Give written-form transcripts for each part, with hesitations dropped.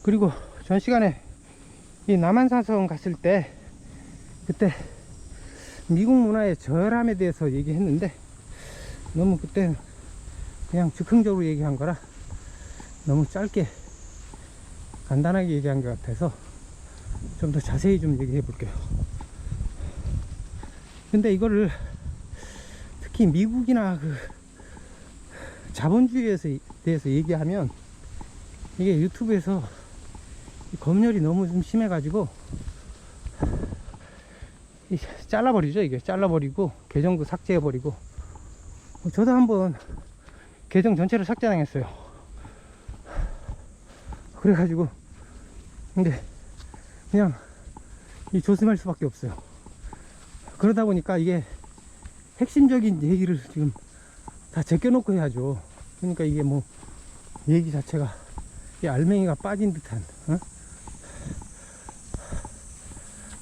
그리고 전 시간에 이 남한산성 갔을 때 그때 미국 문화의 저열함에 대해서 얘기했는데 너무 그때 그냥 즉흥적으로 얘기한 거라 너무 짧게 간단하게 얘기한 것 같아서 좀 더 자세히 좀 얘기해 볼게요. 근데 이거를 특히 미국이나 그 자본주의에 대해서 얘기하면 이게 유튜브에서 검열이 너무 좀 심해가지고 잘라버리죠. 이게 잘라버리고 계정도 삭제해버리고, 저도 한번 계정 전체를 삭제당했어요. 그래가지고 근데 그냥 이 조심할 수밖에 없어요. 그러다 보니까 이게 핵심적인 얘기를 지금 다 제껴놓고 해야죠. 그러니까 이게 뭐 얘기 자체가 이 알맹이가 빠진 듯한, 어?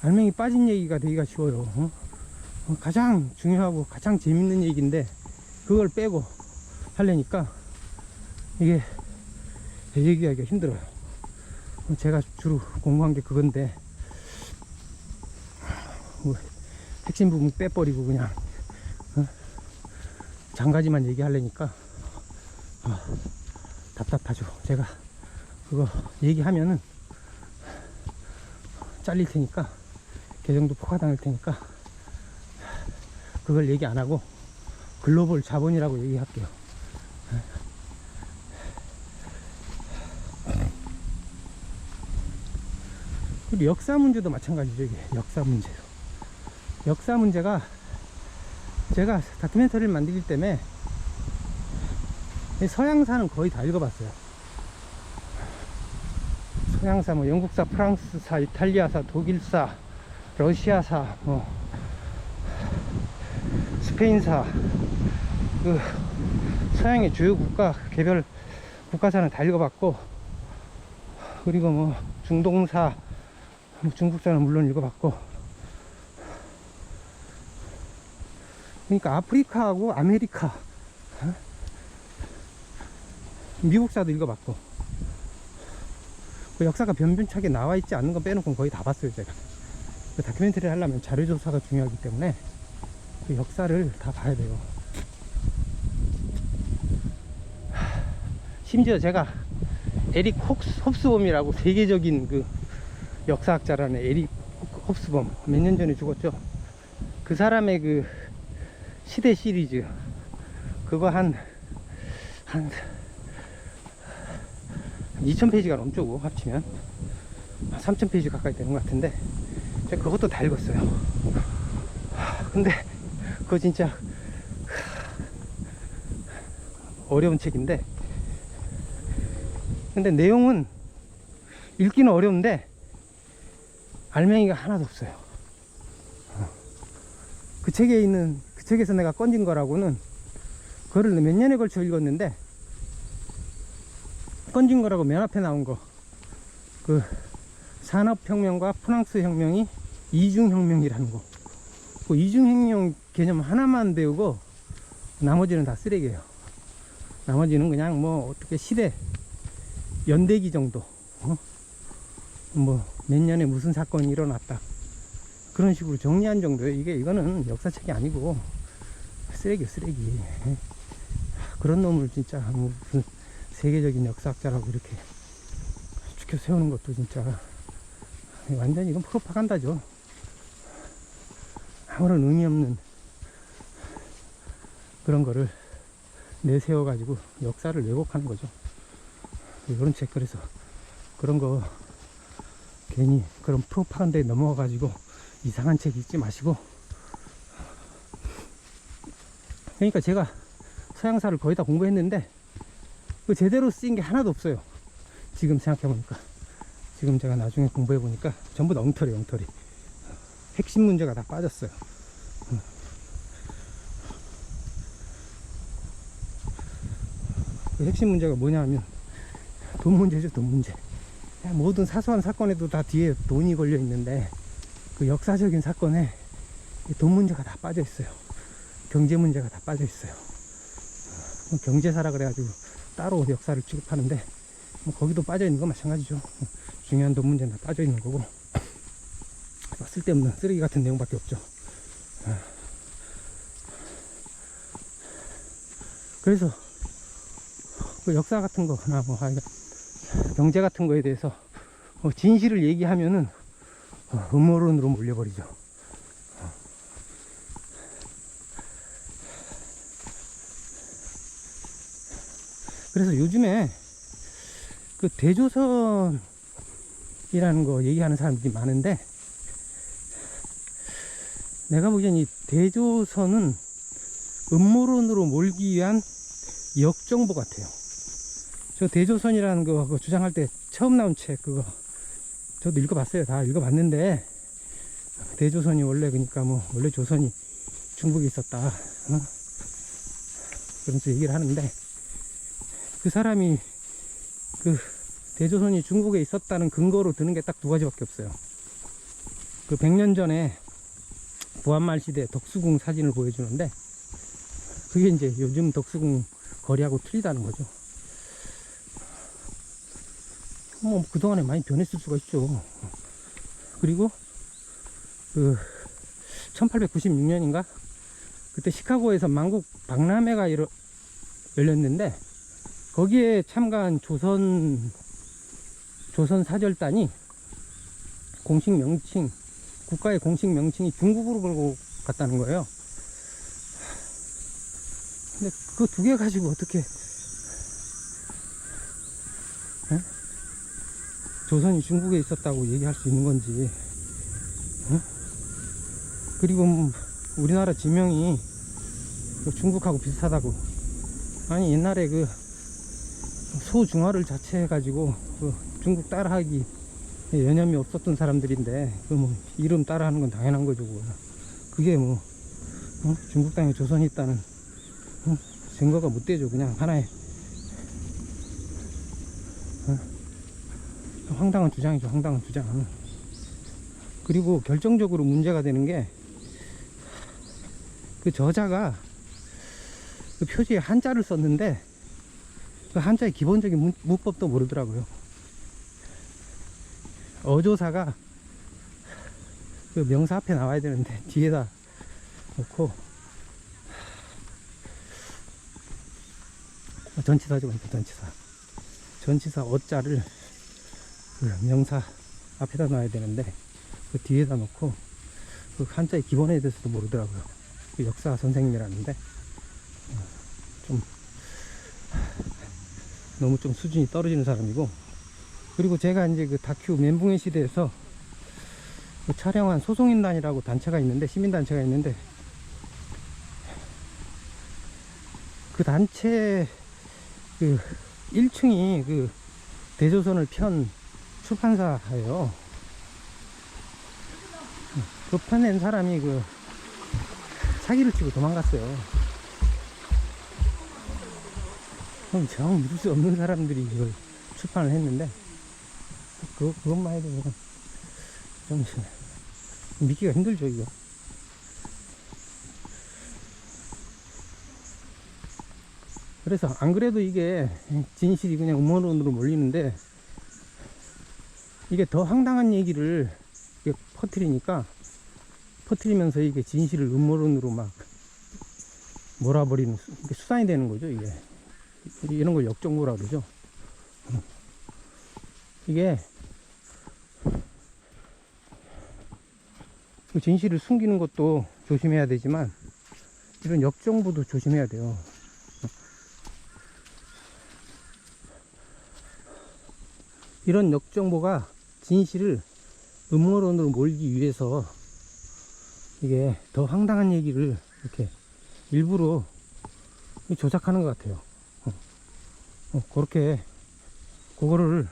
알맹이 빠진 얘기가 되기가 쉬워요. 가장 중요하고 가장 재밌는 얘기인데 그걸 빼고 하려니까 이게 얘기하기가 힘들어요. 제가 주로 공부한 게 그건데 뭐 핵심 부분 빼버리고 그냥 장가지만 얘기하려니까 답답하죠. 제가 그거 얘기하면은 잘릴 테니까, 계정도 폭파당할 테니까 그걸 얘기 안 하고 글로벌 자본이라고 얘기할게요. 그리고 역사 문제도 마찬가지죠. 이게 역사 문제요. 역사 문제가 제가 다큐멘터리를 만들기 때문에 서양사는 거의 다 읽어봤어요. 서양사, 뭐 영국사, 프랑스사, 이탈리아사, 독일사, 러시아사, 뭐 스페인사, 그 서양의 주요 국가 개별 국가사는 다 읽어봤고, 그리고 뭐 중동사, 중국사는 물론 읽어봤고, 그러니까 아프리카하고 아메리카, 미국사도 읽어봤고, 그 역사가 변변하게 나와 있지 않는 거 빼놓고 거의 다 봤어요. 제가 그 다큐멘터리를 하려면 자료조사가 중요하기 때문에 그 역사를 다 봐야 돼요. 심지어 제가 에릭 홉스범이라고 세계적인 그 역사학자라는 에릭 홉스범, 몇 년 전에 죽었죠. 그 사람의 그 시대 시리즈, 그거 한 2000페이지가 넘죠. 합치면 3000페이지 가까이 되는 것 같은데 제가 그것도 다 읽었어요. 근데 그거 진짜 어려운 책인데, 근데 내용은 읽기는 어려운데 알맹이가 하나도 없어요. 그 책에 있는, 그 책에서 내가 건진 거라고는, 그거를 몇 년에 걸쳐 읽었는데 건진 거라고 맨 앞에 나온 거, 그 산업혁명과 프랑스 혁명이 이중혁명이라는 거, 그 이중혁명 개념 하나만 배우고 나머지는 다 쓰레기예요. 나머지는 그냥 뭐 어떻게 시대 연대기 정도, 뭐 몇 년에 무슨 사건이 일어났다, 그런 식으로 정리한 정도예요. 이거는 역사책이 아니고 쓰레기. 그런 놈을 진짜 뭐 무슨 세계적인 역사학자라고 이렇게 추켜 세우는 것도 진짜 완전히 이건 프로파간다죠. 아무런 의미 없는 그런 거를 내세워 가지고 역사를 왜곡하는 거죠. 이런 책, 그래서 그런 거 괜히 그런 프로파간다에 넘어가 가지고 이상한 책 읽지 마시고. 그러니까 제가 서양사를 거의 다 공부했는데 그 제대로 쓰인 게 하나도 없어요. 지금 생각해보니까, 지금 제가 나중에 공부해보니까 전부 다 엉터리. 핵심 문제가 다 빠졌어요. 그 핵심 문제가 뭐냐 하면 돈 문제죠. 돈 문제. 모든 사소한 사건에도 다 뒤에 돈이 걸려 있는데 그 역사적인 사건에 돈 문제가 다 빠져 있어요. 경제 문제가 다 빠져 있어요. 경제사라 그래가지고 따로 역사를 취급하는데 뭐 거기도 빠져 있는 거 마찬가지죠. 중요한 돈 문제는 다 빠져 있는 거고, 쓸데없는 쓰레기 같은 내용밖에 없죠. 그래서 그 역사 같은 거나 뭐 경제 같은 거에 대해서 진실을 얘기하면은 음모론으로 몰려버리죠. 그래서 요즘에 그 대조선이라는 거 얘기하는 사람들이 많은데, 내가 보기엔 이 대조선은 음모론으로 몰기 위한 역정보 같아요. 저 대조선이라는 거 그거 주장할 때 처음 나온 책 그거 저도 읽어봤어요. 다 읽어봤는데, 대조선이 원래 그러니까 뭐 원래 조선이 중국에 있었다, 그러면서 얘기를 하는데, 그 사람이 그 대조선이 중국에 있었다는 근거로 드는 게 딱 두 가지밖에 없어요. 그 100년 전에 부한말 시대 덕수궁 사진을 보여주는데, 그게 이제 요즘 덕수궁 거리하고 틀리다는 거죠. 뭐 그동안에 많이 변했을 수가 있죠. 그리고 그 1896년인가 그때 시카고에서 만국 박람회가 열렸는데, 거기에 참가한 조선 사절단이 공식 명칭, 국가의 공식 명칭이 중국으로 걸고 갔다는 거예요. 근데 그 두 개 가지고 어떻게 조선이 중국에 있었다고 얘기할 수 있는 건지. 그리고 우리나라 지명이 중국하고 비슷하다고. 아니 옛날에 그 소중화를 자체해가지고 그 중국 따라하기 여념이 없었던 사람들인데, 그 뭐 이름 따라하는 건 당연한 거죠. 그게 뭐 중국 땅에 조선이 있다는 증거가 못 되죠. 그냥 하나의 황당한 주장이죠. 황당한 주장. 그리고 결정적으로 문제가 되는 게, 그 저자가 그 표지에 한자를 썼는데 그 한자의 기본적인 문법도 모르더라고요. 어조사가 그 명사 앞에 나와야 되는데 뒤에다 놓고, 전치사죠. 전치사 어자를 그 명사 앞에다 놔야 되는데 그 뒤에다 놓고, 그 한자의 기본에 대해서도 모르더라고요. 그 역사 선생님이라는데 너무 좀 수준이 떨어지는 사람이고. 그리고 제가 이제 그 다큐 멘붕의 시대에서 그 촬영한 소송인단이라고 단체가 있는데, 시민단체가 있는데, 그 단체 그 1층이 그 대조선을 편 출판사예요. 그 펴낸 사람이 그 사기를 치고 도망갔어요. 그럼 정 믿을 수 없는 사람들이 이걸 출판을 했는데, 그것만 해도 좀 믿기가 힘들죠, 이거. 그래서 안 그래도 이게 진실이 그냥 음모론으로 몰리는데, 이게 더 황당한 얘기를 퍼뜨리면서 이게 진실을 음모론으로 막 몰아버리는, 이게 수단이 되는 거죠. 이게 이런 걸 역정보라 그러죠. 이게 진실을 숨기는 것도 조심해야 되지만, 이런 역정보도 조심해야 돼요. 이런 역정보가 진실을 음모론으로 몰기 위해서 이게 더 황당한 얘기를 이렇게 일부러 조작하는 것 같아요. 그렇게 그거를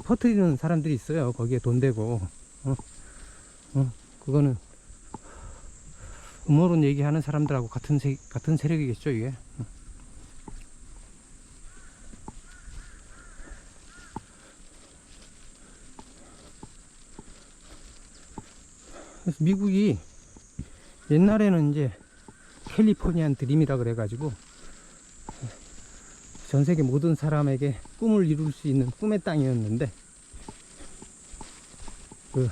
퍼뜨리는 사람들이 있어요. 거기에 돈 대고. 그거는 음모론 얘기하는 사람들하고 같은 세력이겠죠, 이게. 그래서 미국이 옛날에는 이제 캘리포니안 드림이라 그래가지고 전 세계 모든 사람에게 꿈을 이룰 수 있는 꿈의 땅이었는데, 그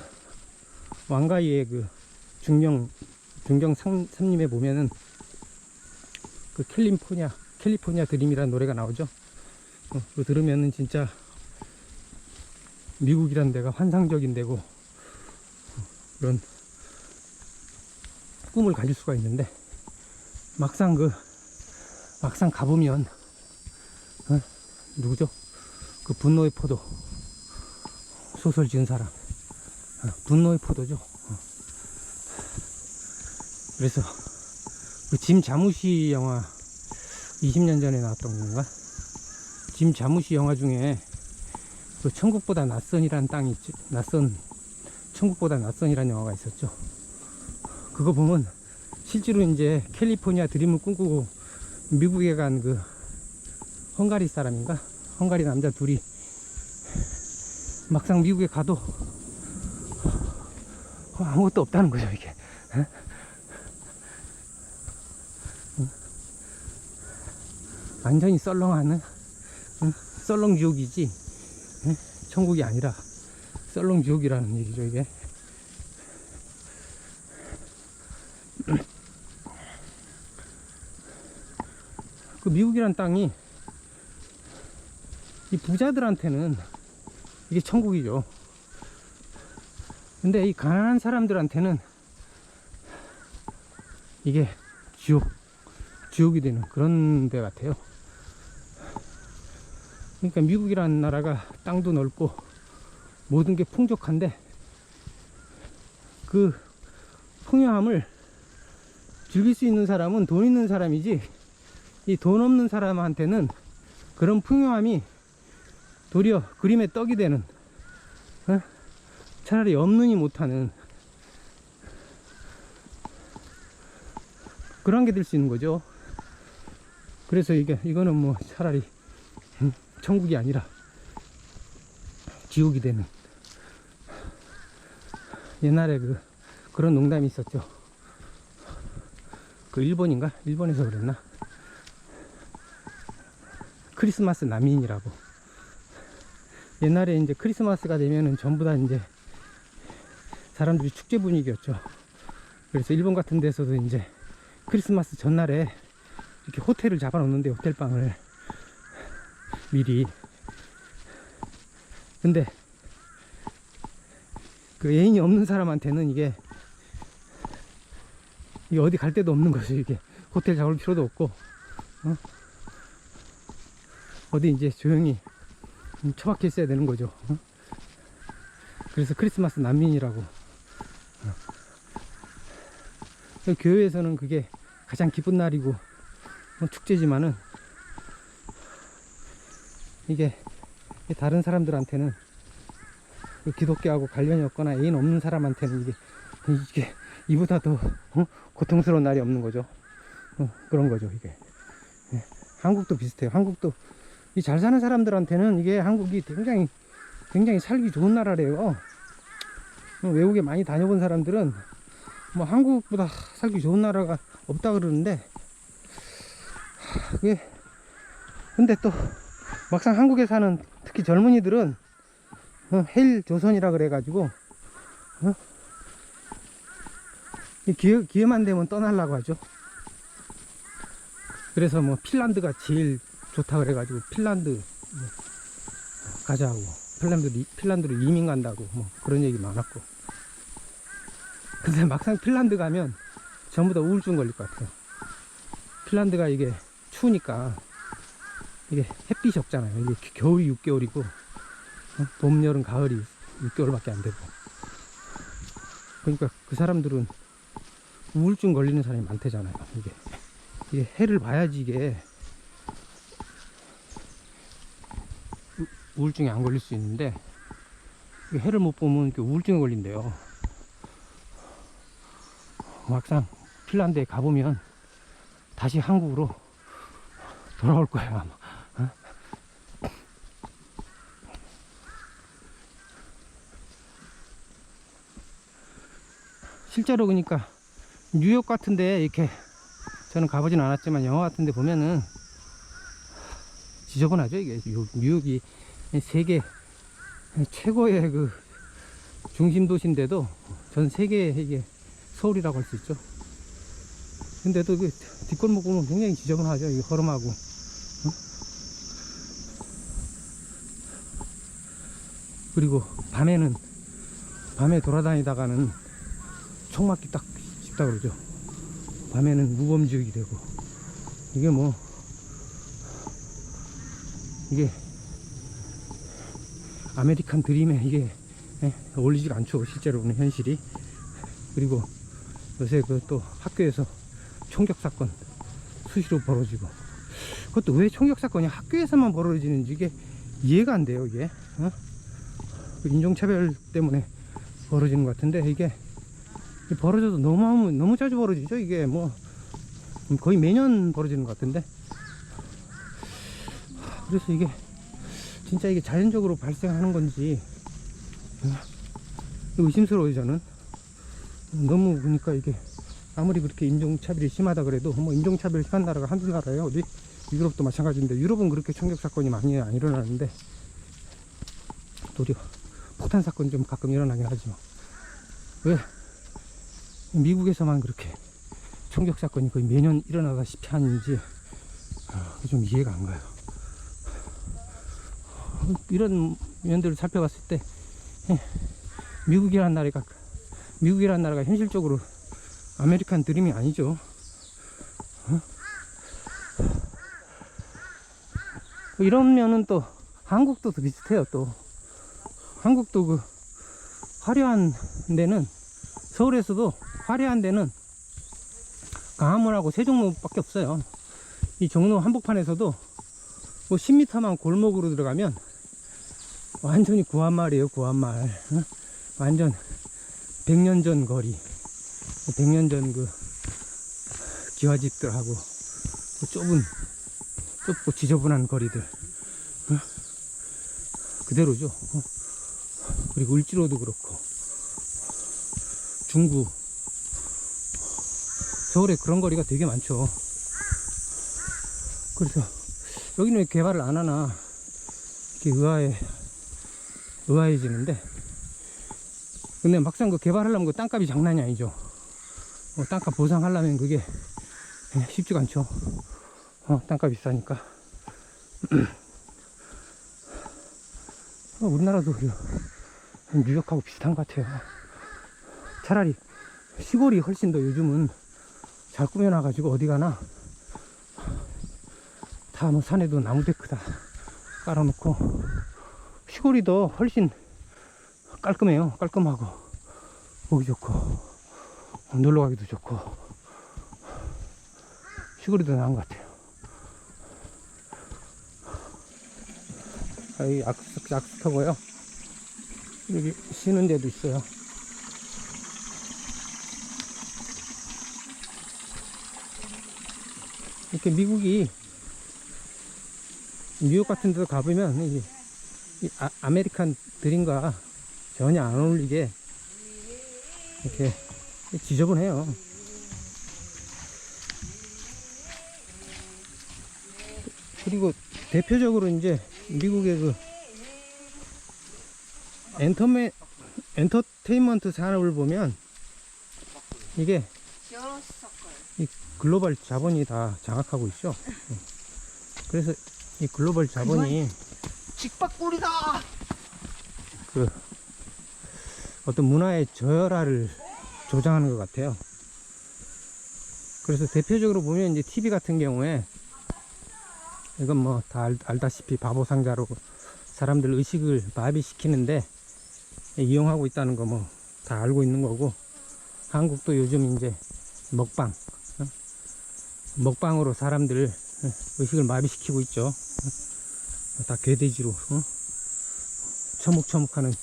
왕가위의 그 중경 삼림에 보면은 그 캘리포니아 드림이라는 노래가 나오죠. 그거 들으면은 진짜 미국이란 데가 환상적인 데고 그런 꿈을 가질 수가 있는데, 막상 가보면 누구죠? 그 분노의 포도 소설 지은 사람, 분노의 포도죠. 그래서 그 짐 자무시 영화 20년 전에 나왔던 건가? 짐 자무시 영화 중에 그 천국보다 낯선이라는 땅이 있지. 천국보다 낯선이라는 영화가 있었죠. 그거 보면 실제로 이제 캘리포니아 드림을 꿈꾸고 미국에 간 그 헝가리 사람인가? 헝가리 남자 둘이 막상 미국에 가도 아무것도 없다는 거죠, 이게. 완전히 썰렁하는 썰렁 지옥이지 천국이 아니라 썰렁 지옥이라는 얘기죠, 이게. 그 미국이란 땅이 이 부자들한테는 이게 천국이죠. 근데 이 가난한 사람들한테는 이게 지옥이 되는 그런 데 같아요. 그러니까 미국이라는 나라가 땅도 넓고 모든 게 풍족한데, 그 풍요함을 즐길 수 있는 사람은 돈 있는 사람이지, 이 돈 없는 사람한테는 그런 풍요함이 도리어 그림의 떡이 되는, 차라리 없느니 못하는 그런 게 될 수 있는 거죠. 그래서 이거는 뭐 차라리 천국이 아니라 지옥이 되는, 옛날에 그런 농담이 있었죠. 그 일본에서 그랬나? 크리스마스 난민이라고. 옛날에 이제 크리스마스가 되면은 전부 다 이제 사람들이 축제 분위기였죠. 그래서 일본 같은 데서도 이제 크리스마스 전날에 이렇게 호텔을 잡아 놓는데, 호텔방을 미리. 근데 그 애인이 없는 사람한테는 이게 어디 갈 데도 없는 거죠. 이게 호텔 잡을 필요도 없고, 어디 이제 조용히 처박혀 있어야 되는 거죠. 그래서 크리스마스 난민이라고. 교회에서는 그게 가장 기쁜 날이고 축제지만은, 이게 다른 사람들한테는, 기독교하고 관련이 없거나 애인 없는 사람한테는 이게 이보다 더 고통스러운 날이 없는 거죠. 그런 거죠, 이게. 한국도 비슷해요. 한국도 이 잘 사는 사람들한테는 이게 한국이 굉장히 살기 좋은 나라래요. 외국에 많이 다녀본 사람들은 뭐 한국보다 살기 좋은 나라가 없다 그러는데, 그게 근데 또 막상 한국에 사는 특히 젊은이들은 헬 조선이라 그래가지고 기회만 되면 떠나려고 하죠. 그래서 뭐 핀란드가 제일 좋다 그래가지고 핀란드 가자고, 핀란드로 이민 간다고 뭐 그런 얘기 많았고. 근데 막상 핀란드 가면 전부 다 우울증 걸릴 것 같아요. 핀란드가 이게 추우니까, 이게 햇빛이 없잖아요. 이게 겨울이 6개월이고 봄, 여름, 가을이 6개월밖에 안 되고. 그러니까 그 사람들은 우울증 걸리는 사람이 많대잖아요. 이게 해를 봐야지 이게 우울증이 안 걸릴 수 있는데, 해를 못 보면 우울증이 걸린대요. 막상 핀란드에 가보면 다시 한국으로 돌아올 거예요, 아마. 실제로 그러니까 뉴욕 같은데, 이렇게 저는 가보진 않았지만 영화 같은데 보면은 지저분하죠. 이게 뉴욕이 세계 최고의 그 중심 도시인데도 전 세계 이게 서울이라고 할 수 있죠. 근데도 그 뒷골목 보면 굉장히 지저분하죠. 이게 허름하고. 그리고 밤에 돌아다니다가는 총 맞기 딱 쉽다 그러죠. 밤에는 무범지역이 되고, 이게 뭐 이게 아메리칸 드림에 이게 어울리지가 않죠, 실제로는 현실이. 그리고 요새 그 또 학교에서 총격 사건 수시로 벌어지고, 그것도 왜 총격 사건이 학교에서만 벌어지는지 이게 이해가 안 돼요. 이게 그 인종차별 때문에 벌어지는 것 같은데, 이게 벌어져도 너무 자주 벌어지죠. 이게 뭐 거의 매년 벌어지는 것 같은데, 그래서 이게 진짜 이게 자연적으로 발생하는 건지 의심스러워요. 저는 너무 보니까 이게 아무리 그렇게 인종차별이 심하다 그래도, 뭐 인종차별 심한 나라가 한두 나라예요. 어디 유럽도 마찬가지인데, 유럽은 그렇게 총격 사건이 많이 안 일어나는데 도리어 폭탄 사건이 좀 가끔 일어나긴 하지만, 왜 미국에서만 그렇게 총격 사건이 거의 매년 일어나다시피 하는지 좀 이해가 안 가요. 이런 면들을 살펴봤을 때 미국이라는 나라가 현실적으로 아메리칸 드림이 아니죠. 이런 면은 또 한국도 비슷해요. 또 한국도 그 화려한 데는, 서울에서도 화려한 데는 강화문하고 세종로밖에 없어요. 이 종로 한복판에서도 뭐 10m만 골목으로 들어가면 완전히 구한말이에요. 구한말. 완전 100년 전 거리, 100년 전 그 기와집들하고 그 좁고 지저분한 거리들 그대로죠. 그리고 을지로도 그렇고, 중구, 서울에 그런 거리가 되게 많죠. 그래서 여기는 왜 개발을 안 하나 이렇게 의아해지는데, 근데 막상 그 개발하려면 그 땅값이 장난이 아니죠. 땅값 보상하려면 그게 쉽지가 않죠. 땅값 비싸니까. 우리나라도 뉴욕하고 비슷한 것 같아요. 차라리 시골이 훨씬 더 요즘은 잘 꾸며놔가지고 어디 가나 다 뭐 산에도 나무데크 다 깔아놓고, 시골이 더 훨씬 깔끔해요. 깔끔하고 보기 좋고 놀러가기도 좋고, 시골이 더 나은 것 같아요. 여기 악스터고요. 여기 쉬는 데도 있어요. 이렇게 미국이 뉴욕 같은 데도 가보면 이 아메리칸 드림과 전혀 안 어울리게 이렇게 지저분해요. 그리고 대표적으로 이제 미국의 그 엔터테인먼트 산업을 보면 이게 이 글로벌 자본이 다 장악하고 있죠. 그래서 이 글로벌 자본이 직박꿀이다. 그 어떤 문화의 저열화를 조장하는 것 같아요. 그래서 대표적으로 보면 이제 TV 같은 경우에, 이건 뭐 다 알다시피 바보상자로 사람들 의식을 마비시키는데 이용하고 있다는 거 뭐 다 알고 있는 거고, 한국도 요즘 이제 먹방으로 사람들 의식을 마비시키고 있죠. 다 개돼지로 처묵처묵하는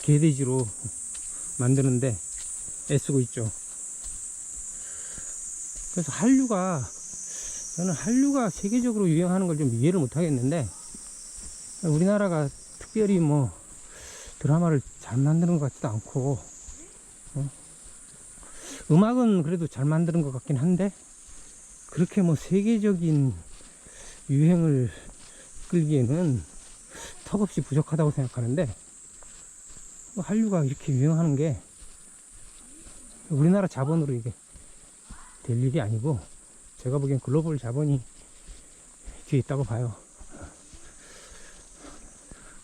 개돼지로 만드는데 애쓰고 있죠. 그래서 저는 한류가 세계적으로 유행하는 걸 좀 이해를 못 하겠는데, 우리나라가 특별히 뭐 드라마를 잘 만드는 것 같지도 않고, 음악은 그래도 잘 만드는 것 같긴 한데, 그렇게 뭐 세계적인 유행을 이끌기에는 턱없이 부족하다고 생각하는데, 한류가 이렇게 유행하는 게 우리나라 자본으로 이게 될 일이 아니고, 제가 보기엔 글로벌 자본이 뒤에 있다고 봐요.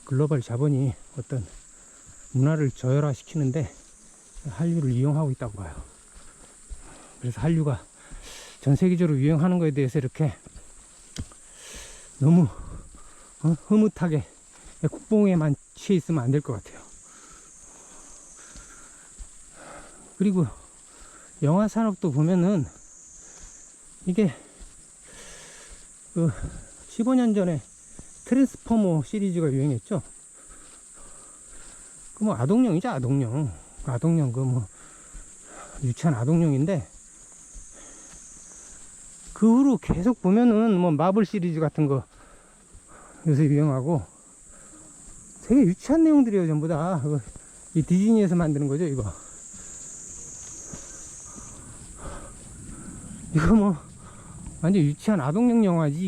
글로벌 자본이 어떤 문화를 저열화시키는데 한류를 이용하고 있다고 봐요. 그래서 한류가 전 세계적으로 유행하는 거에 대해서 이렇게 너무 흐뭇하게 국뽕에만 취해 있으면 안 될 것 같아요. 그리고 영화 산업도 보면은 이게 15년 전에 트랜스포머 시리즈가 유행했죠. 그 뭐 아동용이죠, 아동용. 아동용, 그 뭐 유치한 아동용인데, 그 후로 계속 보면은 뭐 마블 시리즈 같은 거 요새 유행하고, 되게 유치한 내용들이에요, 전부 다. 이 디즈니에서 만드는 거죠, 이거. 이거 뭐 완전 유치한 아동용 영화지.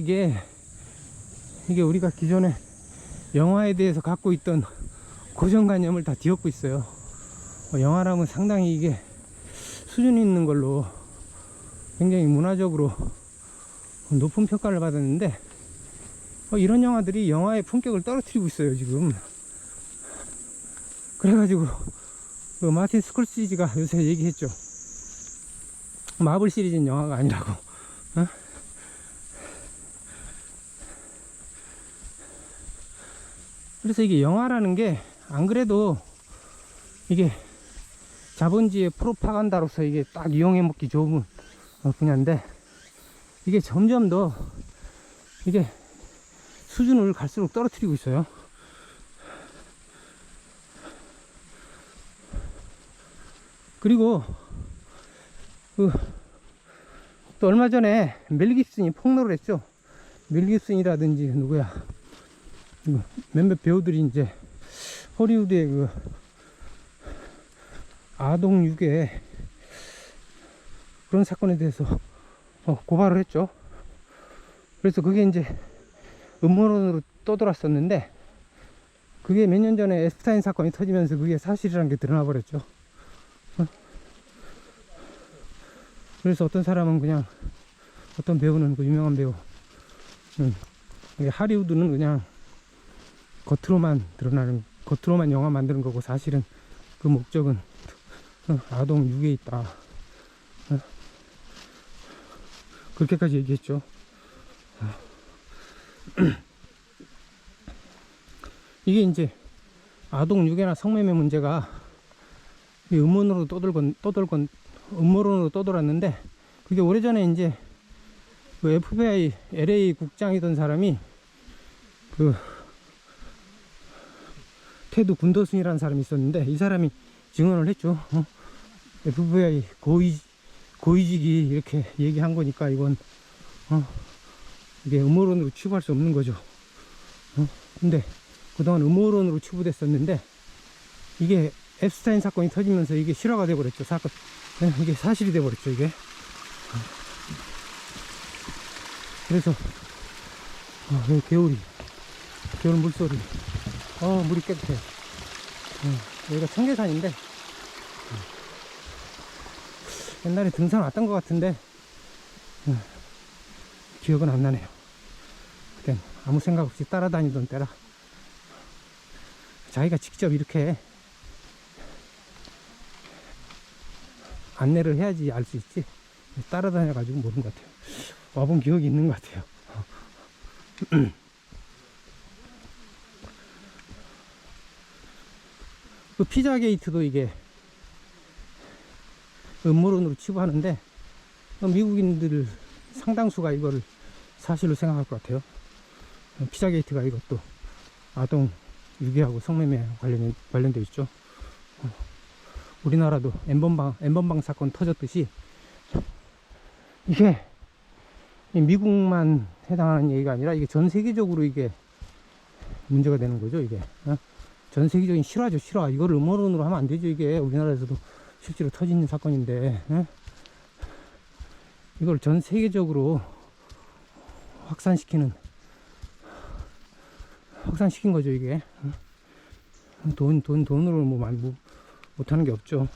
이게 우리가 기존에 영화에 대해서 갖고 있던 고정관념을 다 뒤엎고 있어요. 영화라면 상당히 이게 수준 있는 걸로 굉장히 문화적으로 높은 평가를 받았는데, 이런 영화들이 영화의 품격을 떨어뜨리고 있어요, 지금. 그래가지고 마틴 스콜시지가 요새 얘기했죠. 마블 시리즈는 영화가 아니라고. 그래서 이게 영화라는 게 안 그래도 이게 자본주의의 프로파간다로서 이게 딱 이용해 먹기 좋은 분야인데, 이게 점점 더 이게 수준을 갈수록 떨어뜨리고 있어요. 그리고 또 얼마 전에 멜 깁슨이 폭로를 했죠. 멜 깁슨이라든지 누구야, 몇몇 배우들이 이제 허리우드의 그 아동 유괴 그런 사건에 대해서 고발을 했죠. 그래서 그게 이제 음모론으로 떠돌았었는데, 그게 몇 년 전에 앱스타인 사건이 터지면서 그게 사실이라는 게 드러나 버렸죠. 그래서 어떤 사람은 그냥, 어떤 배우는, 그 유명한 배우, 하리우드는 그냥 겉으로만 드러나는, 겉으로만 영화 만드는 거고, 사실은 그 목적은 아동 유괴에 있다, 그렇게까지 얘기했죠. 이게 이제 아동 유괴나 성매매 문제가 음모론으로 음모론으로 떠돌았는데, 그게 오래전에 이제 그 FBI LA 국장이던 사람이 그 테드 군더슨이라는 사람이 있었는데, 이 사람이 증언을 했죠. FBI 고위직이 이렇게 얘기한 거니까 이건 이게 음모론으로 치부할 수 없는 거죠. 근데 그동안 음모론으로 치부됐었는데, 이게 앱스타인 사건이 터지면서 이게 실화가 돼버렸죠. 사건, 이게 사실이 돼버렸죠, 이게. 그래서 여기 개울 물소리, 물이 깨끗해요. 여기가 청계산인데, 옛날에 등산 왔던 것 같은데 기억은 안 나네요. 그땐 아무 생각 없이 따라다니던 때라. 자기가 직접 이렇게 안내를 해야지 알 수 있지, 따라다녀 가지고 모르는 것 같아요. 와본 기억이 있는 것 같아요. 그 피자 게이트도 이게 음모론으로 치부하는데, 미국인들 상당수가 이거를 사실로 생각할 것 같아요. 피자 게이트가 이것도 아동 유괴하고 성매매 관련돼 있죠. 우리나라도 엠번방 사건 터졌듯이, 이게 미국만 해당하는 얘기가 아니라 이게 전 세계적으로 이게 문제가 되는 거죠. 이게 전 세계적인 실화죠, 실화. 이거를 음모론으로 하면 안 되죠. 이게 우리나라에서도 실제로 터진 사건인데, 이걸 전 세계적으로 확산시키는 확산시킨 거죠, 이게. 돈으로 뭐 못하는 게 없죠.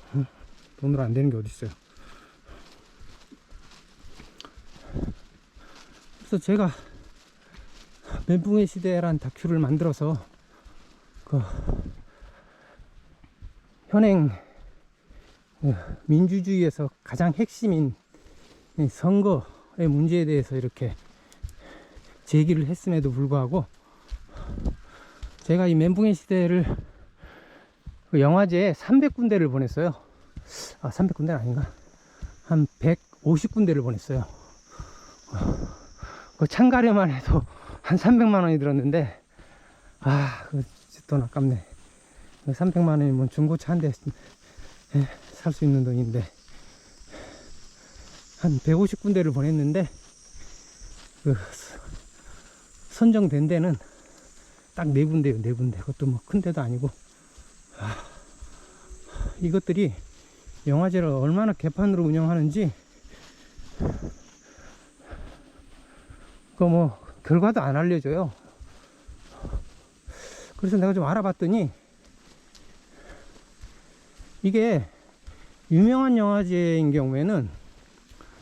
돈으로 안 되는 게 어딨어요. 그래서 제가 멘붕의 시대란 다큐를 만들어서 그 현행 민주주의에서 가장 핵심인 선거의 문제에 대해서 이렇게 제기를 했음에도 불구하고 제가 이 멘붕의 시대를 그 영화제에 300군데를 보냈어요. 300군데는 아닌가? 한 150군데를 보냈어요. 그 참가료만 해도 한 300만 원이 들었는데, 그거 돈 아깝네. 300만 원이면 중고차 한 대 살 수 있는 돈인데, 한 150군데를 보냈는데, 그 선정된 데는 딱 4군데요, 4군데. 그것도 뭐 큰 데도 아니고. 이것들이 영화제를 얼마나 개판으로 운영하는지, 뭐 결과도 안 알려줘요. 그래서 내가 좀 알아봤더니 이게 유명한 영화제인 경우에는,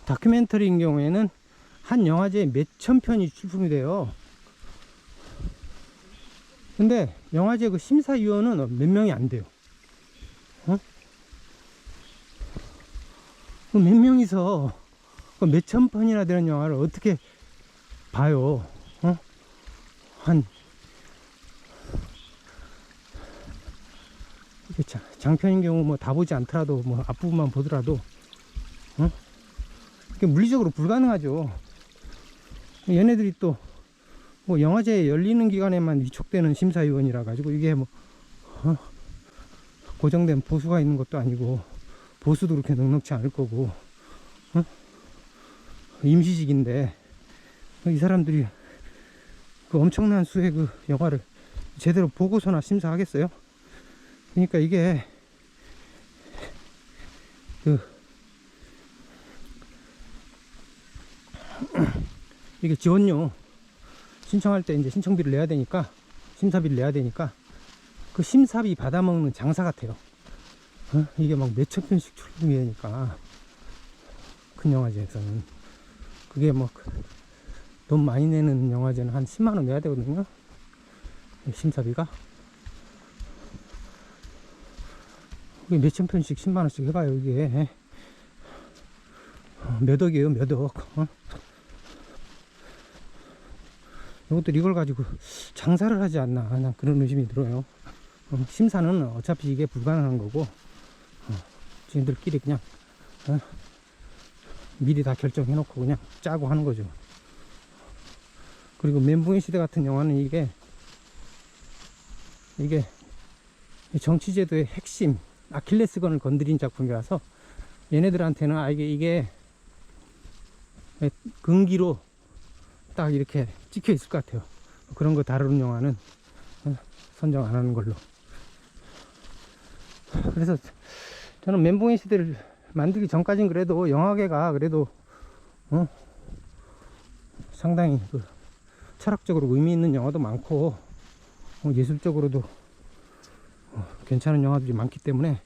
다큐멘터리인 경우에는 한 영화제에 몇천 편이 출품이 돼요. 근데 영화제 그 심사위원은 몇 명이 안 돼요. 몇 명이서 몇천 편이나 되는 영화를 어떻게 봐요? 장편인 경우 뭐 다 보지 않더라도 뭐 앞부분만 보더라도 그게 물리적으로 불가능하죠. 얘네들이 또 뭐 영화제 열리는 기간에만 위촉되는 심사위원이라 가지고 이게 뭐 고정된 보수가 있는 것도 아니고, 보수도 그렇게 넉넉치 않을 거고, 임시직인데 이 사람들이 그 엄청난 수의 그 영화를 제대로 보고서나 심사하겠어요? 그러니까 이게 이게 지원료 신청할 때 이제 신청비를 내야 되니까, 심사비를 내야 되니까 그 심사비 받아먹는 장사 같아요. 이게 막 몇천 편씩 출품이 되니까, 큰 영화제에서는. 그게 뭐 돈 많이 내는 영화제는 한 10만원 내야 되거든요, 심사비가. 그게 몇천 편씩 10만원씩 해봐요. 이게 몇 억이에요, 몇 억. 이것들 이걸 가지고 장사를 하지 않나, 난 그런 의심이 들어요. 심사는 어차피 이게 불가능한 거고, 지인들끼리 그냥 미리 다 결정해 놓고 그냥 짜고 하는 거죠. 그리고 멘붕의 시대 같은 영화는 이게 정치제도의 핵심 아킬레스건을 건드린 작품이라서 얘네들한테는 이게 근기로 딱 이렇게 찍혀 있을 것 같아요. 그런 거 다루는 영화는 선정 안 하는 걸로. 그래서 저는 멘붕의 시대를 만들기 전까진 그래도 영화계가 그래도 상당히 그 철학적으로 의미 있는 영화도 많고, 예술적으로도 괜찮은 영화들이 많기 때문에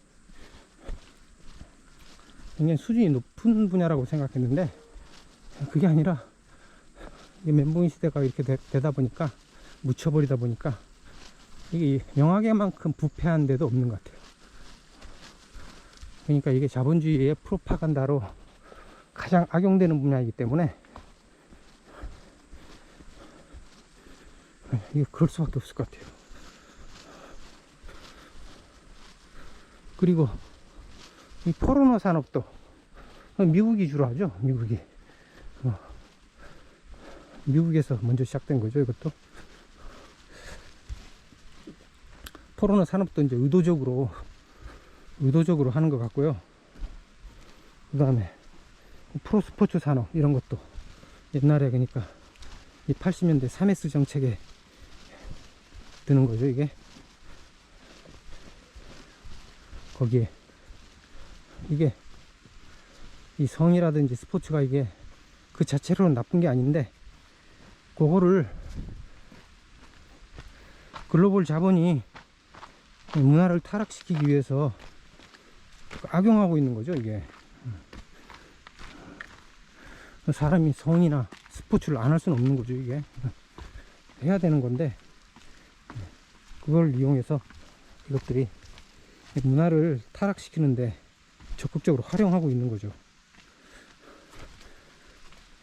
굉장히 수준이 높은 분야라고 생각했는데, 그게 아니라 이 멘붕의 시대가 이렇게 되다 보니까, 묻혀버리다 보니까 이게 영화계만큼 부패한 데도 없는 것 같아요. 그러니까 이게 자본주의의 프로파간다로 가장 악용되는 분야이기 때문에 이게 그럴 수밖에 없을 것 같아요. 그리고 이 포르노 산업도 미국이 주로 하죠. 미국에서 먼저 시작된 거죠. 이것도 포르노 산업도 이제 의도적으로 하는 것 같고요. 그 다음에 프로스포츠 산업 이런 것도 옛날에, 그러니까 이 80년대 3S 정책에 드는 거죠. 이게 거기에 이게 이 성이라든지 스포츠가 이게 그 자체로는 나쁜 게 아닌데, 그거를 글로벌 자본이 문화를 타락시키기 위해서 악용하고 있는 거죠, 이게. 사람이 성이나 스포츠를 안 할 수는 없는 거죠, 이게. 해야 되는 건데, 그걸 이용해서 이것들이 문화를 타락시키는데 적극적으로 활용하고 있는 거죠.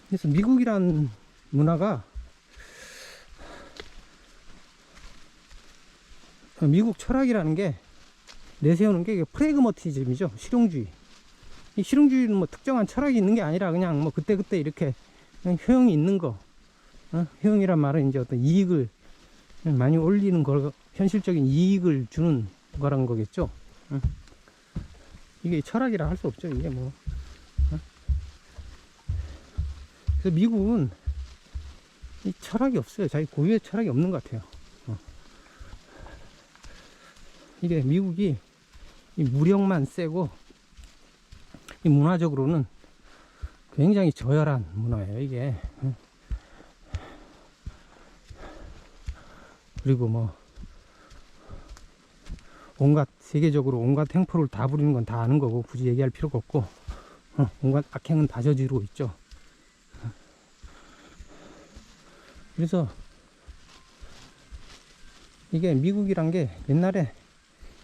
그래서 미국이란 문화가, 미국 철학이라는 게 내세우는 게 프래그머티즘이죠. 실용주의. 이 실용주의는 뭐 특정한 철학이 있는 게 아니라 그냥 뭐 그때그때 이렇게 그냥 효용이 있는 거. 효용이란 말은 이제 어떤 이익을 많이 올리는 거, 현실적인 이익을 주는 거란 거겠죠. 이게 철학이라 할 수 없죠. 이게 뭐. 그래서 미국은 이 철학이 없어요. 자기 고유의 철학이 없는 것 같아요. 이게 미국이 이 무력만 세고, 이 문화적으로는 굉장히 저열한 문화예요, 이게. 그리고 뭐 온갖, 세계적으로 온갖 행포를 다 부리는 건 다 아는 거고 굳이 얘기할 필요가 없고, 온갖 악행은 다 저지르고 있죠. 그래서 이게 미국이란 게 옛날에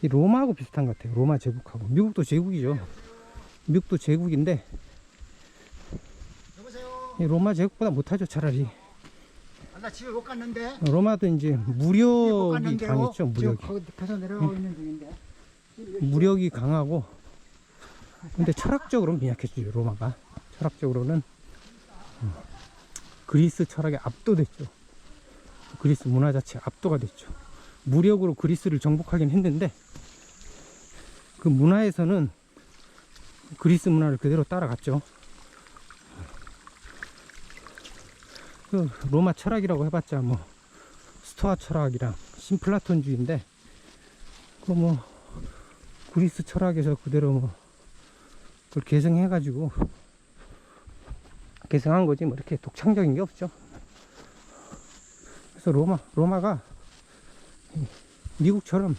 이 로마하고 비슷한 것 같아요. 로마 제국하고. 미국도 제국이죠. 미국도 제국인데, 여보세요. 이 로마 제국보다 못하죠, 차라리. 나 집에 못 갔는데. 로마도 이제 못 무력이 갔는데요. 강했죠, 무력이. 거기 가서 내려가고 있는 중인데. 무력이 강하고, 근데 철학적으로는 미약했죠, 로마가. 철학적으로는 그리스 철학에 압도됐죠. 그리스 문화 자체에 압도가 됐죠. 무력으로 그리스를 정복하긴 했는데, 그 문화에서는 그리스 문화를 그대로 따라갔죠. 그 로마 철학이라고 해봤자 뭐 스토아 철학이랑 신플라톤주의인데, 그 뭐 그리스 철학에서 그대로 뭐 그걸 계승해가지고 계승한 거지, 뭐 이렇게 독창적인 게 없죠. 그래서 로마가 미국처럼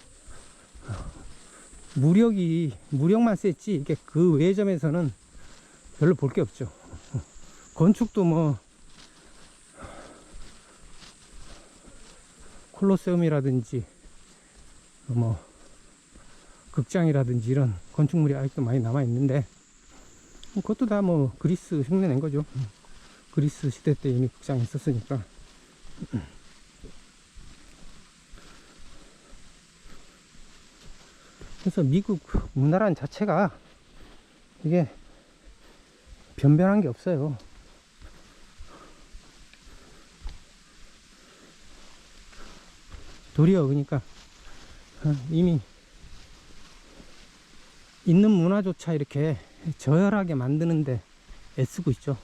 무력만 셌지, 이게 그 외의 점에서는 별로 볼 게 없죠. 건축도 뭐 콜로세움이라든지 뭐 극장이라든지 이런 건축물이 아직도 많이 남아 있는데, 그것도 다 뭐 그리스 흉내 낸 거죠. 그리스 시대 때 이미 극장이 있었으니까. 그래서 미국 문화란 자체가 이게 변변한 게 없어요. 도리어 그러니까 이미 있는 문화조차 이렇게 저열하게 만드는데 애쓰고 있죠.